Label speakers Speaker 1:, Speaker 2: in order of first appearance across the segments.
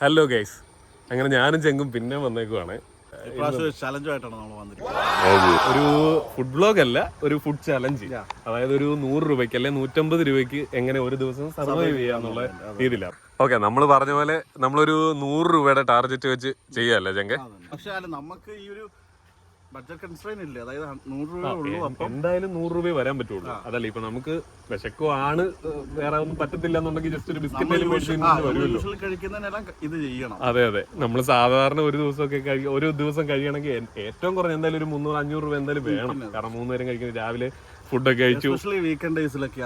Speaker 1: Hello guys, അങ്ങനെ ഞാനും ചെങ്കും പിന്നെ വന്നേക്കുവാണ്. ഒരു ഫുഡ് ബ്ലോഗ് അല്ല, ഒരു ഫുഡ് ചലഞ്ച്. അതായത് ഒരു 100 രൂപയ്ക്ക് അല്ലെ 150 രൂപയ്ക്ക് എങ്ങനെ ഒരു ദിവസം സർവൈവ് ചെയ്യാന്നുള്ള രീതിയിലാണ്. ഓക്കെ, നമ്മൾ പറഞ്ഞ പോലെ നമ്മളൊരു 100 രൂപയുടെ ടാർഗറ്റ് വെച്ച് ചെയ്യാല്ലേ ചെങ്ക?
Speaker 2: പക്ഷേ നമുക്ക് ഈ ഒരു ബഡ്ജറ്റ് കൺസ്ട്രെയിൻ ഇല്ല, അതായത് 100 രൂപ ഉള്ളൂ. അപ്പം
Speaker 1: എന്തായാലും 100 രൂപ വരാൻ പറ്റുള്ളൂ. അതല്ല ഇപ്പൊ നമുക്ക് വിശക്കുവാണ്, വേറെ ഒന്നും പറ്റില്ല എന്നുണ്ടെങ്കിൽ ജസ്റ്റ് ഒരു ബിസ്ക്കറ്റ് വരുമല്ലോ.
Speaker 2: കഴിക്കുന്നതിനെല്ലാം ഇത് ചെയ്യണം.
Speaker 1: അതെ അതെ, നമ്മൾ സാധാരണ ഒരു ദിവസം കഴിയണമെങ്കിൽ ഏറ്റവും കുറഞ്ഞ എന്തായാലും ഒരു 300-500 രൂപ എന്തായാലും വേണം. കാരണം 3 നേരം കഴിക്കുന്നത്, രാവിലെ ഫുഡൊക്കെ കഴിച്ചു,
Speaker 2: വീക്കെൻഡ് ഡേയ്സിലൊക്കെ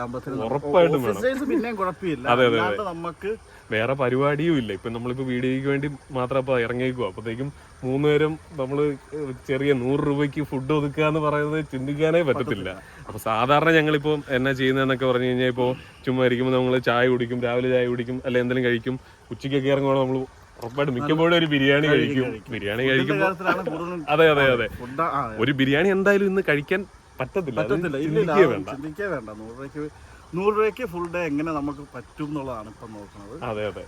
Speaker 1: ഉറപ്പായിട്ടും വേണം.
Speaker 2: പിന്നെയും കുഴപ്പമില്ല.
Speaker 1: അതെ അതെ അതെ,
Speaker 2: നമുക്ക്
Speaker 1: വേറെ പരിപാടിയും ഇല്ല. ഇപ്പൊ നമ്മളിപ്പോ വീഡിയോയ്ക്ക് വേണ്ടി മാത്രം ഇപ്പൊ ഇറങ്ങിയേക്കുക. അപ്പത്തേക്കും 3 നേരം നമ്മള് ചെറിയ 100 രൂപയ്ക്ക് ഫുഡ് ഒതുക്കുക എന്ന് പറയുന്നത് ചിന്തിക്കാനേ പറ്റത്തില്ല. അപ്പൊ സാധാരണ ഞങ്ങളിപ്പോ എന്നാ ചെയ്യുന്നതെന്നൊക്കെ പറഞ്ഞു കഴിഞ്ഞാൽ, ഇപ്പോ ചുമ്മാ ഇരിക്കുമ്പോൾ നമ്മൾ ചായ കുടിക്കും, രാവിലെ ചായ കുടിക്കും, അല്ലെ എന്തെങ്കിലും കഴിക്കും. ഉച്ചയ്ക്കൊക്കെ ഇറങ്ങുമ്പോൾ നമ്മൾ ഉറപ്പായിട്ട് മിക്കപ്പോഴും ഒരു ബിരിയാണി കഴിക്കും. ബിരിയാണി കഴിക്കുമ്പോൾ അതെ അതെ അതെ, ഒരു ബിരിയാണി എന്തായാലും ഇന്ന് കഴിക്കാൻ പറ്റത്തില്ല.
Speaker 2: ചിന്തിക്കേ വേണ്ട. 100 രൂപയ്ക്ക് ഫുൾ ഡേ എങ്ങനെ നമുക്ക് പറ്റും എന്നുള്ളതാണ് ഇപ്പം നോക്കുന്നത്.
Speaker 1: അതെ അതെ,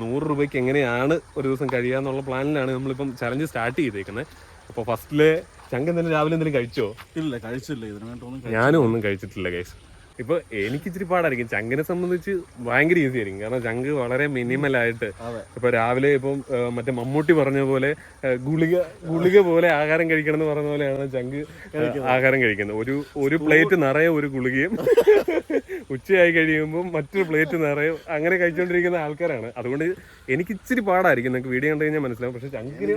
Speaker 1: 100 രൂപയ്ക്ക് എങ്ങനെയാണ് ഒരു ദിവസം കഴിയാന്നുള്ള പ്ലാനിലാണ് നമ്മളിപ്പം ചലഞ്ച് സ്റ്റാർട്ട് ചെയ്തേക്കുന്നത്. അപ്പോൾ ഫസ്റ്റിലെ ചങ്ക എന്തെങ്കിലും രാവിലെ എന്തെങ്കിലും കഴിച്ചോ?
Speaker 2: ഇല്ല, കഴിച്ചില്ല. ഇതിനു വേണ്ടി
Speaker 1: ഞാനും ഒന്നും കഴിച്ചിട്ടില്ല ഗൈസ്. ഇപ്പൊ എനിക്ക് ഇച്ചിരി പാടായിരിക്കും. ചങ്കിനെ സംബന്ധിച്ച് ഭയങ്കര ഈസി ആയിരിക്കും. കാരണം ചങ്ക് വളരെ മിനിമലായിട്ട് ഇപ്പൊ രാവിലെ ഇപ്പം മറ്റേ മമ്മൂട്ടി പറഞ്ഞ പോലെ ഗുളിക പോലെ ആഹാരം കഴിക്കണം എന്ന് പറഞ്ഞ പോലെയാണ് ചങ്ക് ആഹാരം കഴിക്കുന്നത്. ഒരു പ്ലേറ്റ് നിറയെ ഒരു ഗുളികയും ഉച്ചയായി കഴിയുമ്പോൾ മറ്റൊരു പ്ലേറ്റ് നിറയെ അങ്ങനെ കഴിച്ചുകൊണ്ടിരിക്കുന്ന ആൾക്കാരാണ്. അതുകൊണ്ട് എനിക്ക് ഇച്ചിരി പാടായിരിക്കും. നിങ്ങൾക്ക് വീഡിയോ കണ്ടു കഴിഞ്ഞാൽ മനസ്സിലാവും. പക്ഷെ ചങ്കിന്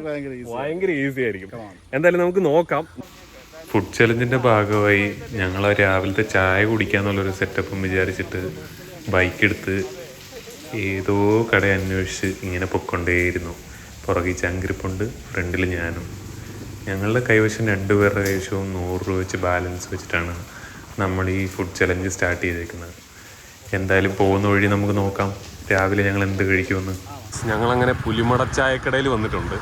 Speaker 1: ഭയങ്കര ഈസി ആയിരിക്കും. എന്തായാലും നമുക്ക് നോക്കാം. ഫുഡ് ചലഞ്ചിൻ്റെ ഭാഗമായി ഞങ്ങൾ രാവിലത്തെ ചായ കുടിക്കാന്നുള്ളൊരു സെറ്റപ്പും വിചാരിച്ചിട്ട് ബൈക്കെടുത്ത് ഏതോ കട അന്വേഷിച്ച് ഇങ്ങനെ പൊയ്ക്കൊണ്ടേയിരുന്നു. പുറകെ ചങ്കിരിപ്പുണ്ട്, ഫ്രണ്ടിൽ ഞാനും. ഞങ്ങളുടെ കൈവശം 2 പേരുടെ കൈവശവും 100 രൂപ വെച്ച് ബാലൻസ് വെച്ചിട്ടാണ് നമ്മൾ ഈ ഫുഡ് ചലഞ്ച് സ്റ്റാർട്ട് ചെയ്തേക്കുന്നത്. എന്തായാലും പോകുന്ന വഴി നമുക്ക് നോക്കാം രാവിലെ ഞങ്ങൾ എന്ത് കഴിക്കുമെന്ന്. ഞങ്ങളങ്ങനെ പുലിമട ചായക്കടയിൽ വന്നിട്ടുണ്ട്.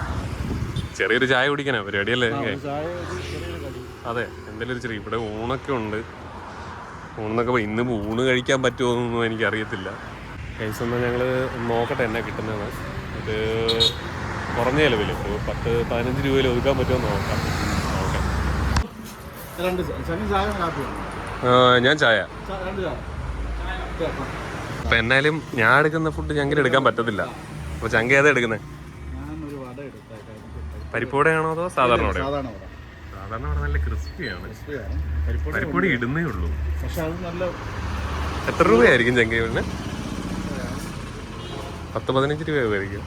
Speaker 1: ചെറിയൊരു ചായ കുടിക്കാനാ പരിപാടിയല്ലേ? അതെ, എന്തെങ്കിലും ഒരു ചെറിയ, ഇവിടെ ഊണൊക്കെ ഉണ്ട്. ഊണെന്നൊക്കെ ഇന്ന് ഊണ് കഴിക്കാൻ പറ്റുമോ എന്നൊന്നും എനിക്കറിയത്തില്ല. കേസ് എന്നാൽ ഞങ്ങൾ നോക്കട്ടെ എന്നാ കിട്ടുന്നത്. ഇത് കുറഞ്ഞ ചിലവിൽ ഒരു 10-15 രൂപയിൽ ഒതുക്കാൻ പറ്റുമോ നോക്കാം. ഓക്കെ, ഞാൻ ചായ. അപ്പം എന്നാലും ഞാൻ എടുക്കുന്ന ഫുഡ് ചങ്കിന് എടുക്കാൻ പറ്റത്തില്ല. അപ്പോൾ ചങ്ക ഏതാ എടുക്കുന്നത്? പരിപ്പോടെയാണോ അതോ സാധാരണ വട? സാധാരണ വട നല്ല ക്രിസ്പിയാണ്. പരിപ്പൊടി ഇടുന്നേ ഉള്ളൂ. എത്ര രൂപയായിരിക്കും ചങ്കയിന്? 10-15 രൂപയായിരിക്കും.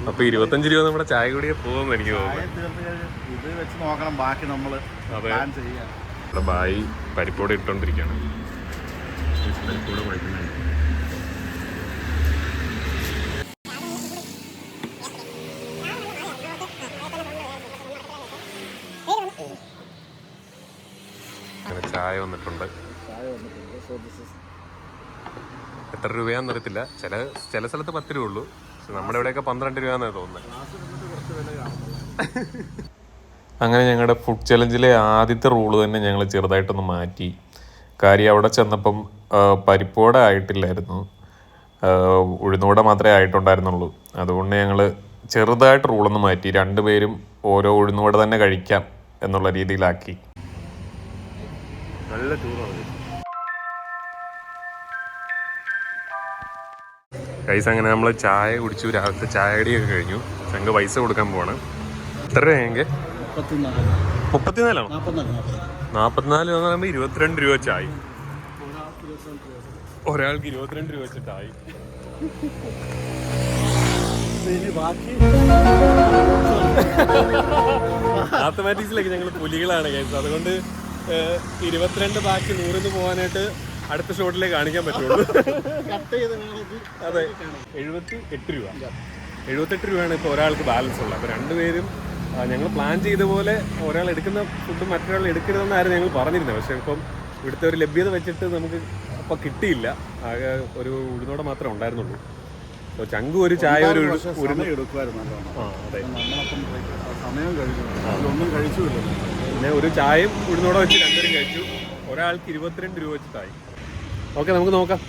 Speaker 1: അപ്പൊ 25 രൂപ നമ്മുടെ ചായ കൂടിയെ പോകുമെന്ന് എനിക്ക് തോന്നുന്നു. ഇവിടെ ബായി പരിപ്പോടെ ഇട്ടോണ്ടിരിക്കുകയാണ്. പരിപ്പോടെ കുഴക്കുന്നത് ചായ വന്നിട്ടുണ്ട്. എത്ര രൂപയാന്ന് അറിയത്തില്ല. ചില സ്ഥലത്ത് 10 രൂപ ഉള്ളൂ. നമ്മുടെ ഇവിടെയൊക്കെ 12 രൂപയാന്നാണ് തോന്നുന്നത്. അങ്ങനെ ഞങ്ങളുടെ ഫുഡ് ചലഞ്ചിലെ ആദ്യത്തെ റൂള് തന്നെ ഞങ്ങൾ ചെറുതായിട്ടൊന്ന് മാറ്റി. കാര്യം അവിടെ ചെന്നപ്പം പരിപ്പോട ആയിട്ടില്ലായിരുന്നു, ഉഴുന്നുവട മാത്രമേ ആയിട്ടുണ്ടായിരുന്നുള്ളൂ. അതുകൊണ്ട് ഞങ്ങൾ ചെറുതായിട്ട് റൂളൊന്ന് മാറ്റി. 2 പേരും ഓരോ ഉഴുന്നുവട തന്നെ കഴിക്കാം എന്നുള്ള രീതിയിലാക്കി. നല്ല ചൂടാണ് കൈസ്. അങ്ങനെ നമ്മൾ ചായ കുടിച്ചു, രാവിലത്തെ ചായടിയൊക്കെ കഴിഞ്ഞു. ഞങ്ങൾക്ക് പൈസ കൊടുക്കാൻ പോവാണ്. എത്ര രൂപയെങ്കിൽ? 34 ആണോ? 44 എന്ന് പറയുമ്പോൾ 22 രൂപ ചായ. ഒരാൾക്ക് 22 രൂപ വെച്ചിട്ടായി. മാത്തമാറ്റിക്സിലൊക്കെ ഞങ്ങൾ പുലികളാണ് കേസ്. അതുകൊണ്ട് 22 ബാക്കി 100 പോകാനായിട്ട് അടുത്ത ഷോട്ടിലേക്ക് കാണിക്കാൻ പറ്റുള്ളൂ. അതെ, 78 രൂപ. 78 രൂപയാണ് ഇപ്പോൾ ഒരാൾക്ക് ബാലൻസ് ഉള്ളത്. അപ്പോൾ 2 പേരും ഞങ്ങൾ പ്ലാൻ ചെയ്ത പോലെ ഒരാൾ എടുക്കുന്ന ഫുഡ് മറ്റൊരാൾ എടുക്കരുതെന്നായിരുന്നു ഞങ്ങൾ പറഞ്ഞിരുന്നത്. പക്ഷേ ഇപ്പം ഇവിടുത്തെ ഒരു ലഭ്യത വെച്ചിട്ട് നമുക്ക് അപ്പം കിട്ടിയില്ല. ആകെ ഒരു ഉഴുന്നോടെ മാത്രമേ ഉണ്ടായിരുന്നുള്ളൂ. അപ്പോൾ ചങ്കു ഒരു ചായ ഒരു പിന്നെ ഒരു ചായയും ഉഴുന്നോടെ വെച്ച് 2 പേരും കഴിച്ചു. ഒരാൾക്ക് 22 രൂപ വെച്ചിട്ടായി. ഓക്കെ, നമുക്ക് നോക്കാം.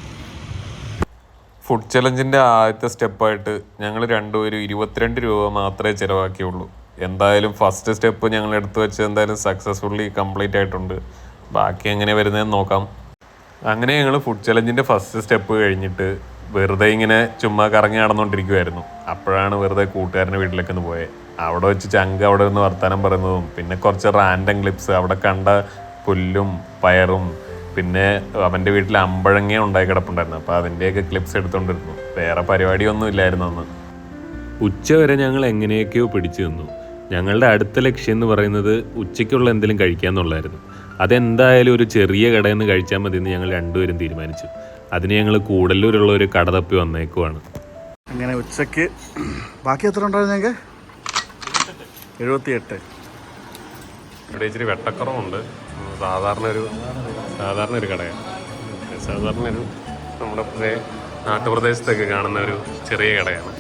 Speaker 1: ഫുഡ് ചലഞ്ചിൻ്റെ ആദ്യത്തെ സ്റ്റെപ്പായിട്ട് ഞങ്ങൾ രണ്ടുപേരും 22 രൂപ മാത്രമേ ചിലവാക്കിയുള്ളൂ. എന്തായാലും ഫസ്റ്റ് സ്റ്റെപ്പ് ഞങ്ങൾ എടുത്തു വെച്ച് എന്തായാലും സക്സസ്ഫുള്ളി കംപ്ലീറ്റ് ആയിട്ടുണ്ട്. ബാക്കി എങ്ങനെ വരുന്നതെന്ന് നോക്കാം. അങ്ങനെ ഞങ്ങൾ ഫുഡ് ചലഞ്ചിൻ്റെ ഫസ്റ്റ് സ്റ്റെപ്പ് കഴിഞ്ഞിട്ട് വെറുതെ ഇങ്ങനെ ചുമ്മാ കറങ്ങി നടന്നുകൊണ്ടിരിക്കുമായിരുന്നു. അപ്പോഴാണ് വെറുതെ കൂട്ടുകാരൻ്റെ വീട്ടിലേക്ക് ഒന്ന് പോയത്. അവിടെ വെച്ച് ചങ്ക് അവിടെ നിന്ന് വർത്തമാനം പറയുന്നതും പിന്നെ കുറച്ച് റാൻഡം ക്ലിപ്സ്, അവിടെ കണ്ട പുല്ലും പയറും പിന്നെ അവൻ്റെ വീട്ടിൽ അമ്പഴങ്ങ ഉണ്ടായി കിടപ്പുണ്ടായിരുന്നു. അപ്പോൾ അതിൻ്റെയൊക്കെ ക്ലിപ്സ് എടുത്തുകൊണ്ടിരുന്നു. വേറെ പരിപാടിയൊന്നും ഇല്ലായിരുന്നു അന്ന്. ഉച്ച വരെ ഞങ്ങൾ എങ്ങനെയൊക്കെയോ പിടിച്ചു നിന്നു. ഞങ്ങളുടെ അടുത്ത ലക്ഷ്യം എന്ന് പറയുന്നത് ഉച്ചയ്ക്കുള്ള എന്തെങ്കിലും കഴിക്കാമെന്നുള്ളായിരുന്നു. അതെന്തായാലും ഒരു ചെറിയ കടയിൽ നിന്ന് കഴിച്ചാൽ മതി എന്ന് ഞങ്ങൾ രണ്ടുപേരും തീരുമാനിച്ചു. അതിന് ഞങ്ങൾ കൂടല്ലൂരുള്ള ഒരു കട തപ്പി വന്നേക്കുവാണ്.
Speaker 2: അങ്ങനെ ഉച്ചയ്ക്ക് ബാക്കി എത്ര ഉണ്ടായിരുന്നു ഞങ്ങൾക്ക്? 78.
Speaker 1: ഇവിടെ ഇച്ചിരി വെട്ടക്കുറവുണ്ട്. സാധാരണ ഒരു കടയാണ്. സാധാരണ ഒരു നമ്മുടെ നാട്ടുപ്രദേശത്തൊക്കെ കാണുന്ന ഒരു ചെറിയ കടയാണ്.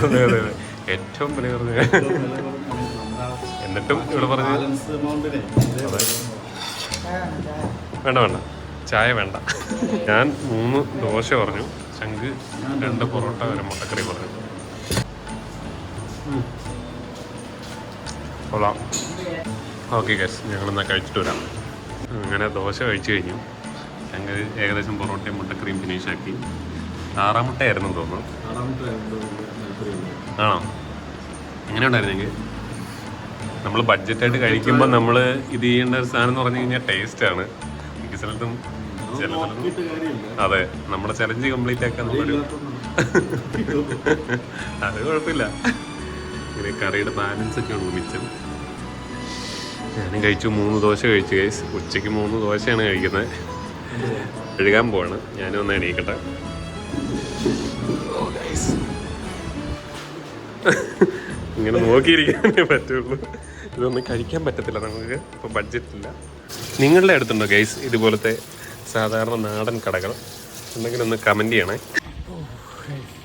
Speaker 1: അതെ അതെ അതെ, ഏറ്റവും വില കുറഞ്ഞ. എന്നിട്ടും ഇവിടെ പറഞ്ഞ വേണ്ട ചായ വേണ്ട. ഞാൻ 3 ദോശ പറഞ്ഞു, ചങ്ക് 2 പൊറോട്ട, 1 മുട്ടക്കറി പറഞ്ഞു. കൊള്ളാം. ഓക്കെ ഗൈസ്, ഞങ്ങളെന്നാൽ കഴിച്ചിട്ട് വരാം. അങ്ങനെ ദോശ കഴിച്ചു കഴിഞ്ഞു. ഞങ്ങൾ ഏകദേശം പൊറോട്ടയും മുട്ടക്കറിയും ഫിനിഷാക്കി. 6 മുട്ടയായിരുന്നു തോന്നുന്നു. ആണോ? എങ്ങനെ ഉണ്ടായിരുന്നെങ്കിൽ നമ്മൾ ബഡ്ജറ്റായിട്ട് കഴിക്കുമ്പോൾ നമ്മൾ ഇത് ചെയ്യേണ്ട ഒരു സാധനം എന്ന് പറഞ്ഞു കഴിഞ്ഞാൽ ടേസ്റ്റാണ്. മിക്ക സ്ഥലത്തും അതെ, നമ്മുടെ ചലഞ്ച് കംപ്ലീറ്റ് ആക്കാൻ നമ്മളൊരു അത് കുഴപ്പമില്ല. ഇങ്ങനെ കറിയുടെ ബാലൻസ് ഒക്കെ ഉള്ളൂ മിച്ചം. ഞാനും കഴിച്ചു. 3 ദോശ കഴിച്ചു ഗൈസ്. ഉച്ചയ്ക്ക് 3 ദോശയാണ് കഴിക്കുന്നത്. കഴുകാൻ പോവാണ്. ഞാനും ഒന്ന് എണീക്കട്ടെ. ഇങ്ങനെ നോക്കിയിരിക്കാനേ പറ്റുള്ളൂ. ഇതൊന്നും കഴിക്കാൻ പറ്റത്തില്ല നമുക്ക്, ഇപ്പോൾ ബഡ്ജറ്റില്ല. നിങ്ങളുടെ അടുത്തുണ്ടോ ഗൈസ് ഇതുപോലത്തെ സാധാരണ നാടൻ കടകൾ? എന്തെങ്കിലും ഒന്ന് കമൻറ്റ് ചെയ്യണേ.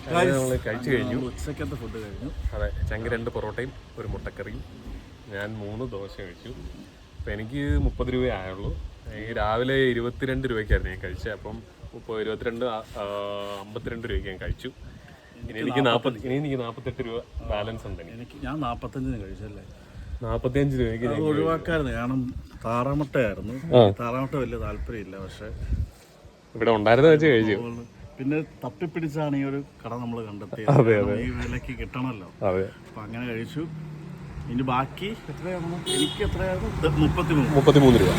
Speaker 1: നമ്മൾ കഴിച്ചു കഴിഞ്ഞു.
Speaker 2: ഉച്ചക്കത്തെ ഫുഡ് കഴിഞ്ഞു.
Speaker 1: അതെ, ചങ്ക് 2 പൊറോട്ടയും 1 മുട്ടക്കറിയും. ഞാൻ 3 ദോശ കഴിച്ചു. അപ്പം എനിക്ക് 30 രൂപയേ ആയുള്ളൂ. രാവിലെ 22 രൂപയ്ക്കായിരുന്നു ഞാൻ കഴിച്ചത്. അപ്പം ഇപ്പോൾ 52 രൂപയ്ക്ക് ഞാൻ കഴിച്ചു. ഇനി എനിക്ക് 48 രൂപ ബാലൻസ് ഉണ്ട്.
Speaker 2: ഞാൻ 45 കഴിച്ചല്ലേ.
Speaker 1: 45 രൂപയ്ക്ക്
Speaker 2: ഒഴിവാക്കായിരുന്നു, കാരണം താറാമുട്ടയായിരുന്നു. താറാമുട്ട വലിയ താല്പര്യമില്ല, പക്ഷെ
Speaker 1: ഇവിടെ ഉണ്ടായിരുന്ന വെച്ച് കഴിച്ചു.
Speaker 2: പിന്നെ തപ്പിപ്പിടിച്ചാണ് ഈ ഒരു കട നമ്മൾ കണ്ടെത്തിയത്. ഈ വിലക്ക് കിട്ടണമല്ലോ. അപ്പൊ അങ്ങനെ കഴിച്ചു. ഇനി ബാക്കി എത്രയായിരുന്നു? എനിക്ക് എത്രയായിരുന്നു? 33
Speaker 1: രൂപ.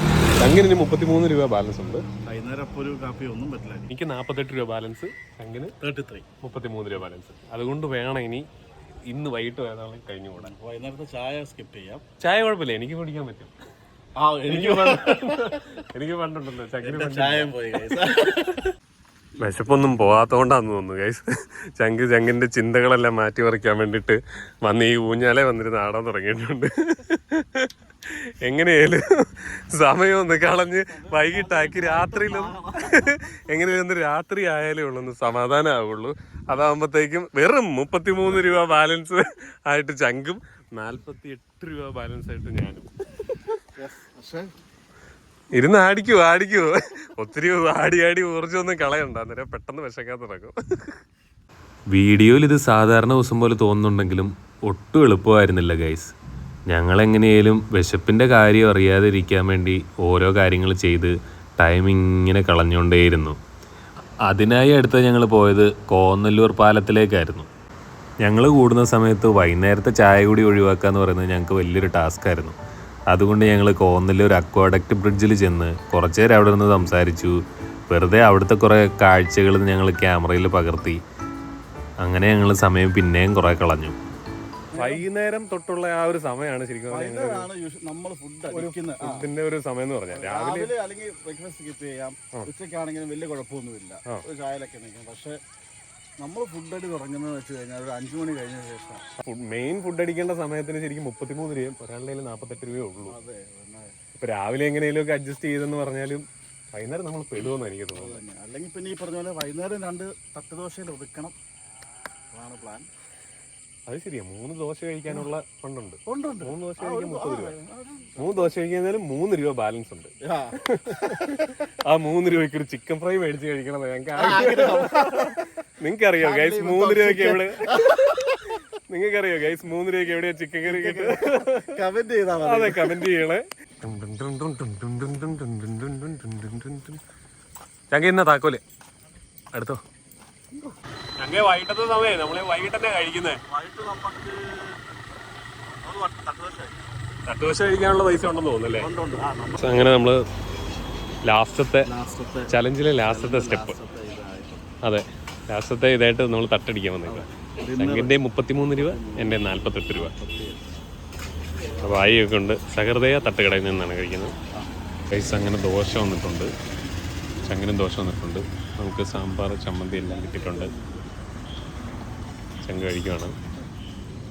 Speaker 1: അങ്ങനെ 33 രൂപ ബാലൻസ് ഉണ്ട്.
Speaker 2: വൈകുന്നേരം അപ്പോൾ ഒരു കാപ്പി ഒന്നും പറ്റില്ല.
Speaker 1: എനിക്ക് 48 രൂപ ബാലൻസ്, അങ്ങനെ 33 രൂപ ബാലൻസ്. അതുകൊണ്ട് വേണം ഇന്ന് വൈകിട്ട് വേണമെങ്കിൽ കഴിഞ്ഞു കൂടാൻ.
Speaker 2: വൈകുന്നേരത്തെ ചായ സ്കിപ്പ് ചെയ്യാം.
Speaker 1: ചായ കുഴപ്പമില്ല, എനിക്ക് കുടിക്കാൻ പറ്റും. എനിക്ക് പണ്ടുണ്ടല്ലോ
Speaker 2: ചായ പോയി.
Speaker 1: വിശപ്പൊന്നും പോകാത്തതുകൊണ്ടാന്ന് തോന്നുന്നു ഗൈസ്. ചങ്കിന്റെ ചിന്തകളെല്ലാം മാറ്റി പറിക്കാൻ വേണ്ടിയിട്ട് വന്ന് ഈ ഊഞ്ഞാലെ വന്നിരുന്ന് ആടാൻ തുടങ്ങിയിട്ടുണ്ട്. എങ്ങനെയായാലും സമയം ഒന്ന് കളഞ്ഞ് വൈകിട്ടാക്കി രാത്രിയിലും എങ്ങനെയൊന്ന് രാത്രി ആയാലേ ഉള്ളൂ ഒന്ന് സമാധാനം ആവുള്ളൂ. അതാകുമ്പോഴത്തേക്കും വെറും 33 രൂപ ബാലൻസ് ആയിട്ട് ചങ്കും 48 രൂപ ബാലൻസ് ആയിട്ട് ഞാനും ഇരുന്ന് ആടിക്കോ. ഒത്തിരി ആടി ഊർജ്ജമൊന്നും കളയണ്ട, അന്നേരം പെട്ടെന്ന് വിശക്കാൻ തുടങ്ങും. വീഡിയോയിൽ ഇത് സാധാരണ ദിവസം പോലെ തോന്നുന്നുണ്ടെങ്കിലും ഒട്ടും എളുപ്പമായിരുന്നില്ല ഗൈസ്. ഞങ്ങളെങ്ങനെയാലും വിശപ്പിൻ്റെ കാര്യം അറിയാതെ ഇരിക്കാൻ വേണ്ടി ഓരോ കാര്യങ്ങൾ ചെയ്ത് ടൈം ഇങ്ങനെ കളഞ്ഞുകൊണ്ടേയിരുന്നു. അതിനായി അടുത്ത ഞങ്ങൾ പോയത് കോന്നല്ലൂർ പാലത്തിലേക്കായിരുന്നു. ഞങ്ങൾ കൂടുന്ന സമയത്ത് വൈകുന്നേരത്തെ ചായ കൂടി ഒഴിവാക്കുക എന്ന് പറയുന്നത് ഞങ്ങൾക്ക് വലിയൊരു ടാസ്ക്കായിരുന്നു. അതുകൊണ്ട് ഞങ്ങൾ കോന്നല്ലൂർ അക്വാഡക്റ്റ് ബ്രിഡ്ജിൽ ചെന്ന് കുറച്ച് നേരം അവിടെ നിന്ന് സംസാരിച്ചു. വെറുതെ അവിടുത്തെ കുറേ കാഴ്ചകൾ ഞങ്ങൾ ക്യാമറയിൽ പകർത്തി. അങ്ങനെ ഞങ്ങൾ സമയം പിന്നെയും കുറേ കളഞ്ഞു. വൈകുന്നേരം തൊട്ടുള്ള ആ ഒരു സമയമാണ് ശരിക്കും
Speaker 2: നമ്മൾ
Speaker 1: ഫുഡിന്റെ ഒരു സമയം എന്ന് പറഞ്ഞാൽ. രാവിലെ
Speaker 2: അല്ലെങ്കിൽ ബ്രേക്ക്ഫാസ്റ്റ് സ്കിപ്പ് ചെയ്യാം, ഉച്ചയ്ക്കാണെങ്കിലും വലിയ കുഴപ്പമൊന്നുമില്ല, ഒരു ചായയിലൊക്കെ നിൽക്കാം. പക്ഷെ നമ്മൾ ഫുഡ് അടി തുടങ്ങുന്നത് വെച്ച് കഴിഞ്ഞാൽ ഒരു 5 മണി കഴിഞ്ഞ ശേഷം
Speaker 1: മെയിൻ ഫുഡ് അടിക്കേണ്ട സമയത്തിന് ശരിക്കും 33 രൂപയും ഒരാളുടെ 48 രൂപയേ ഉള്ളൂ. ഇപ്പൊ രാവിലെ എങ്ങനെയും ഒക്കെ അഡ്ജസ്റ്റ് ചെയ്തെന്ന് പറഞ്ഞാലും വൈകുന്നേരം നമ്മൾ പെടുമെന്ന് എനിക്ക് തോന്നുന്നു.
Speaker 2: അല്ലെങ്കിൽ പിന്നെ ഈ പറഞ്ഞ പോലെ വൈകുന്നേരം 2 തട്ടുദോശയിൽ ഒതുക്കണം, അതാണ് പ്ലാൻ.
Speaker 1: അത് ശരിയാ, 3 ദോശ കഴിക്കാനുള്ള ഫണ്ടുണ്ട്.
Speaker 2: ഉണ്ട്
Speaker 1: 3 ദോശ കഴിക്കാൻ 30 രൂപ. 3 ദോശ കഴിക്കുന്നതിലും 3 രൂപ ബാലൻസ് ഉണ്ട്. ആ 3 രൂപയ്ക്ക് ഒരു ചിക്കൻ ഫ്രൈ മേടിച്ച് കഴിക്കണം നിങ്ങൾക്കറിയോ ഗൈസ് 3 രൂപയ്ക്ക് എവിടെ നിങ്ങൾക്കറിയോ ഗൈസ് 3 രൂപയ്ക്ക് എവിടെയാ ചിക്കൻ കറി കിട്ടുക?
Speaker 2: കമന്റ് ചെയ്താൽ
Speaker 1: അതെ, കമന്റ് ചെയ്യണേ. ചങ്ക ഇന്ന താക്കോല് അടുത്തോ. ചങ്ക വൈകിട്ടത്തെ സമയം നമ്മളെ വൈകിട്ട് തന്നെ കഴിക്കുന്നേ. തട്ടുദോശ കഴിക്കാനുള്ള പൈസ ഉണ്ടെന്ന് തോന്നുന്നല്ലേ? അങ്ങനെ നമ്മള് ലാസ്റ്റത്തെ ചലഞ്ചിലെ ലാസ്റ്റത്തെ സ്റ്റെപ്പ്, അതെ ലാസ്റ്റത്തെ ഇതായിട്ട് നമ്മൾ തട്ടടിക്കാൻ വന്നേക്കാം. ചങ്കിൻ്റെ 33 രൂപ, എൻ്റെ 48 രൂപ. വായിയൊക്കെ ഉണ്ട്. സഹൃദയ തട്ടുകടയിൽ നിന്നാണ് കഴിക്കുന്നത്. പൈസ അങ്ങനെ ദോശ വന്നിട്ടുണ്ട്, ചങ്ങിനും ദോശ വന്നിട്ടുണ്ട്. നമുക്ക് സാമ്പാർ ചമ്മന്തി എല്ലാം കിട്ടിയിട്ടുണ്ട്. ചങ്ക കഴിക്കുകയാണ്.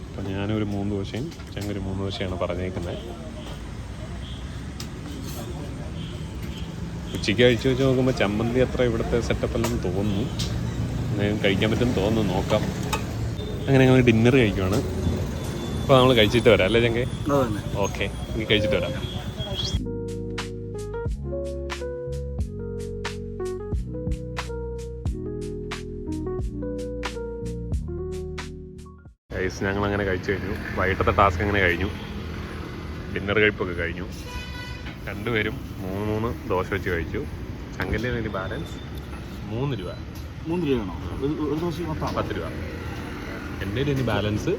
Speaker 1: അപ്പം ഞാനൊരു 3 ദോശയും ചങ്ങൊരു 3 ദോശയാണ് പറഞ്ഞേക്കുന്നത്. ഉച്ചയ്ക്ക് കഴിച്ചു വെച്ച് നോക്കുമ്പോൾ ചമ്മന്തി അത്ര ഇവിടുത്തെ സെറ്റപ്പല്ലെന്ന് തോന്നുന്നു. കഴിക്കാൻ പറ്റുമെന്ന് തോന്നുന്നു, നോക്കാം. അങ്ങനെ ഞങ്ങൾ ഡിന്നർ കഴിക്കുവാണ്. അപ്പോൾ നമ്മൾ കഴിച്ചിട്ട് വരാം അല്ലേ ചങ്കേ? ഓക്കെ, ഇനി കഴിച്ചിട്ട് വരാം. ഗൈസ് ഞങ്ങളങ്ങനെ കഴിച്ചു കഴിഞ്ഞു. വൈകിട്ടത്തെ ടാസ്ക് അങ്ങനെ കഴിഞ്ഞു. ഡിന്നർ കഴിപ്പൊക്കെ കഴിഞ്ഞു. രണ്ടുപേരും 3 ദോശ വെച്ച് കഴിച്ചു. ചങ്കൻ്റെ വേണ്ടി ബാലൻസ് 3 രൂപ.
Speaker 2: 3 രൂപയാണോ? ഒരു ദോശ
Speaker 1: 10 രൂപ. എൻ്റെ ഇനി ബാലൻസ്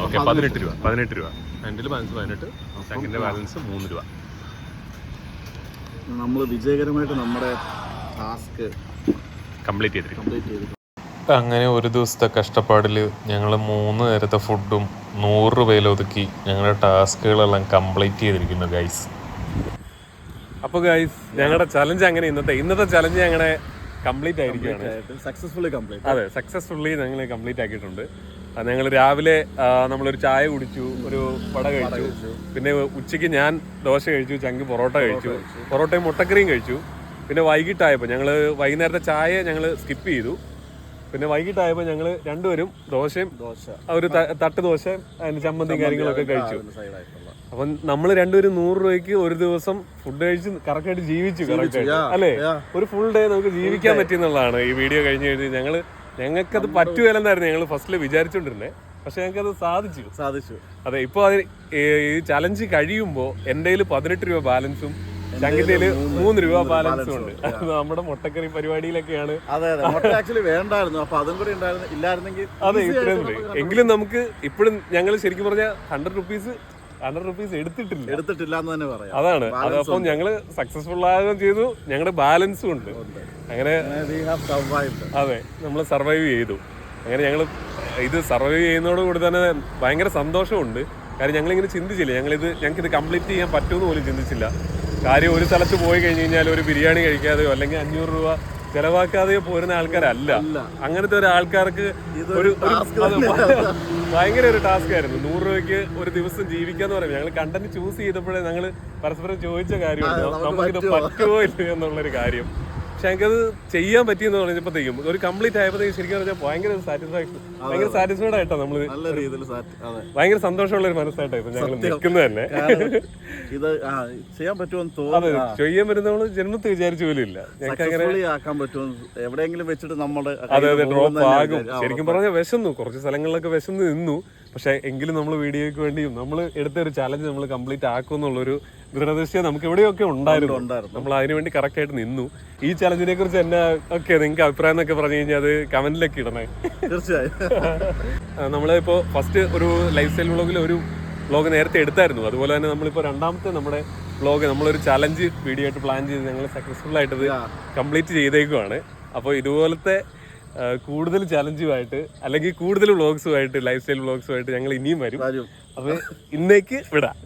Speaker 1: ഓക്കെ 18 രൂപ. 18 രൂപ. എൻ്റെ ബാലൻസ് 18. ചങ്കൻ്റെ ബാലൻസ് 3 രൂപ.
Speaker 2: നമ്മൾ വിജയകരമായിട്ട് നമ്മുടെ ടാസ്ക്
Speaker 1: കംപ്ലീറ്റ് ചെയ്തിരിക്കും.
Speaker 3: അങ്ങനെ ഒരു ദിവസത്തെ കഷ്ടപ്പാടിൽ ഞങ്ങൾ 3 നേരത്തെ ഫുഡും 100 രൂപയിൽ ഒതുക്കി ഞങ്ങളുടെ ടാസ്കുകളെല്ലാം കംപ്ലീറ്റ് ചെയ്തിരിക്കുന്നു ഗൈസ്.
Speaker 1: അപ്പോൾ ഗൈസ് ഞങ്ങളുടെ ചലഞ്ച് അങ്ങനെ ഇന്നത്തെ ചലഞ്ച് ഞങ്ങളുടെ കംപ്ലീറ്റ് ആയിരിക്കുകയാണ്.
Speaker 2: Successfully complete.
Speaker 1: അതെ, സക്സസ്ഫുള്ളി ഞങ്ങൾ കംപ്ലീറ്റ് ആക്കിയിട്ടുണ്ട്. ഞങ്ങൾ രാവിലെ നമ്മളൊരു ചായ കുടിച്ചു, ഒരു വട കഴിച്ചു. പിന്നെ ഉച്ചയ്ക്ക് ഞാൻ ദോശ കഴിച്ചു, ചങ്ക് പൊറോട്ട കഴിച്ചു, പൊറോട്ടയും മുട്ടക്കറിയും കഴിച്ചു. പിന്നെ വൈകിട്ടായപ്പോൾ ഞങ്ങൾ വൈകുന്നേരത്തെ ചായ ഞങ്ങൾ സ്കിപ്പ് ചെയ്തു. പിന്നെ വൈകിട്ടായപ്പോൾ ഞങ്ങൾ രണ്ടുപേരും ദോശയും ഒരു തട്ട് ദോശയും അതിന് ചമ്മന്തിയും കാര്യങ്ങളൊക്കെ കഴിച്ചു. അപ്പം നമ്മൾ രണ്ടുപേരും 100 രൂപയ്ക്ക് ഒരു ദിവസം ഫുഡ് കഴിച്ച് കറക്റ്റായിട്ട് ജീവിച്ചു. കറക്റ്റായിട്ട് അല്ലേ? ഒരു ഫുൾ ഡേ നമുക്ക് ജീവിക്കാൻ പറ്റിയെന്നുള്ളതാണ് ഈ വീഡിയോ കഴിഞ്ഞ് ഞങ്ങൾക്കത് പറ്റുകയല്ലെന്നായിരുന്നു ഞങ്ങൾ ഫസ്റ്റിൽ വിചാരിച്ചോണ്ടിരുന്നത്. പക്ഷെ ഞങ്ങൾക്കത് സാധിച്ചു. അതെ, ഇപ്പോൾ അത് ഈ ചലഞ്ച് കഴിയുമ്പോൾ എൻ്റെ കയ്യിൽ 18 രൂപ ബാലൻസും ചങ്കിന്റെ 3 രൂപ ബാലൻസും ഉണ്ട്. നമ്മുടെ മുട്ടക്കറി പരിപാടിയിലൊക്കെയാണ്.
Speaker 2: അതെ, വേണ്ടായിരുന്നു. അപ്പൊ അതും കൂടി ഇല്ലായിരുന്നെങ്കിൽ
Speaker 1: അതെ ഇത്രയും എങ്കിലും നമുക്ക് ഇപ്പോഴും ഞങ്ങൾ ശരിക്കും പറഞ്ഞാൽ 100 റുപ്പീസ് എടുത്തിട്ടില്ല എന്ന് തന്നെ പറയാം. അതാണ് അതപ്പം ഞങ്ങള് സക്സസ്ഫുൾ ആകുകയും ചെയ്തു, ഞങ്ങളുടെ ബാലൻസും ഉണ്ട്. അങ്ങനെ അതെ, നമ്മൾ സർവൈവ് ചെയ്തു. അങ്ങനെ ഞങ്ങൾ ഇത് സർവൈവ് ചെയ്യുന്നതോടുകൂടി തന്നെ ഭയങ്കര സന്തോഷമുണ്ട്. കാര്യം ഞങ്ങളിങ്ങനെ ചിന്തിച്ചില്ല, ഞങ്ങൾക്കിത് കംപ്ലീറ്റ് ചെയ്യാൻ പറ്റുമെന്ന് പോലും ചിന്തിച്ചില്ല. കാര്യം ഒരു സ്ഥലത്ത് പോയി കഴിഞ്ഞ് കഴിഞ്ഞാൽ ഒരു ബിരിയാണി കഴിക്കാതെയോ അല്ലെങ്കിൽ 500 രൂപ ചെലവാക്കാതെയോ പോരുന്ന ആൾക്കാരല്ല. അങ്ങനത്തെ ഒരു ആൾക്കാർക്ക് ഭയങ്കര ഒരു ടാസ്ക് ആയിരുന്നു 100 രൂപയ്ക്ക് ഒരു ദിവസം ജീവിക്കാന്ന് പറയുമ്പോൾ. ഞങ്ങൾ കണ്ടന്റ് ചൂസ് ചെയ്തപ്പോഴേ ഞങ്ങൾ പരസ്പരം ചോദിച്ച കാര്യമുണ്ട്, നമുക്കിത് പറ്റുമോ ഇല്ലയോ എന്നുള്ളൊരു കാര്യം. പക്ഷെ ഞങ്ങൾക്കത് ചെയ്യാൻ പറ്റിയെന്ന് പറഞ്ഞപ്പോഴത്തേക്കും ഒരു കംപ്ലീറ്റ് ആയപ്പോഴത്തേക്കും ശരിക്കും പറഞ്ഞാൽ ഭയങ്കര സാറ്റിസ്ഫൈഡ് ആയിട്ടോ നമ്മള്. ഭയങ്കര സന്തോഷമുള്ള ഒരു മനസ്സായിട്ടായിരുന്നു ഞങ്ങൾ നിൽക്കുന്നത് തന്നെ.
Speaker 2: ഇത് ചെയ്യാൻ പറ്റുമെന്ന്
Speaker 1: അതെ, ചെയ്യാൻ പറ്റുന്ന നമ്മള് ജന്മത്തിൽ വിചാരിച്ചു പോലും ഇല്ല. ഞങ്ങൾക്ക് അങ്ങനെ
Speaker 2: ആക്കാൻ പറ്റുമെന്ന് എവിടെയെങ്കിലും വെച്ചിട്ട് നമ്മുടെ
Speaker 1: അതെ ഡ്രോപ്പ് ആകും. ശരിക്കും പറഞ്ഞാൽ വിശന്നു, കുറച്ച് സ്ഥലങ്ങളിലൊക്കെ വിശന്ന് നിന്നു. പക്ഷെ എങ്കിലും നമ്മൾ വീഡിയോയ്ക്ക് വേണ്ടിയും നമ്മൾ എടുത്ത ഒരു ചലഞ്ച് നമ്മൾ കംപ്ലീറ്റ് ആക്കും എന്നുള്ളൊരു ദൃഢനിശ്ചയം നമുക്ക് എവിടെയൊക്കെ ഉണ്ടായിരുന്നു. നമ്മൾ അതിനുവേണ്ടി കറക്റ്റ് ആയിട്ട് നിന്നു. ഈ ചലഞ്ചിനെ കുറിച്ച് എന്നാ ഒക്കെ നിങ്ങൾക്ക് അഭിപ്രായം എന്നൊക്കെ പറഞ്ഞു കഴിഞ്ഞാൽ അത് കമന്റിലൊക്കെ ഇടണേ.
Speaker 2: തീർച്ചയായും.
Speaker 1: നമ്മളിപ്പോ ഫസ്റ്റ് ഒരു ലൈഫ് സ്റ്റൈൽ വ്ളോഗിൽ ഒരു വ്ളോഗ് നേരത്തെ എടുത്തായിരുന്നു. അതുപോലെ തന്നെ നമ്മളിപ്പോൾ രണ്ടാമത്തെ നമ്മുടെ വ്ളോഗ് നമ്മളൊരു ചലഞ്ച് വീഡിയോ ആയിട്ട് പ്ലാൻ ചെയ്ത് ഞങ്ങൾ സക്സസ്ഫുൾ ആയിട്ട് ഇത് കംപ്ലീറ്റ് ചെയ്തേക്കുവാണ്. അപ്പോൾ ഇതുപോലത്തെ കൂടുതൽ ചലഞ്ചുമായിട്ട് അല്ലെങ്കിൽ കൂടുതൽ വ്ളോഗ്സുമായിട്ട് ലൈഫ് സ്റ്റൈൽ വ്ളോഗ്സുമായിട്ട് ഞങ്ങൾ ഇനിയും വരും. അപ്പോൾ ഇന്നേക്ക് വിടാം.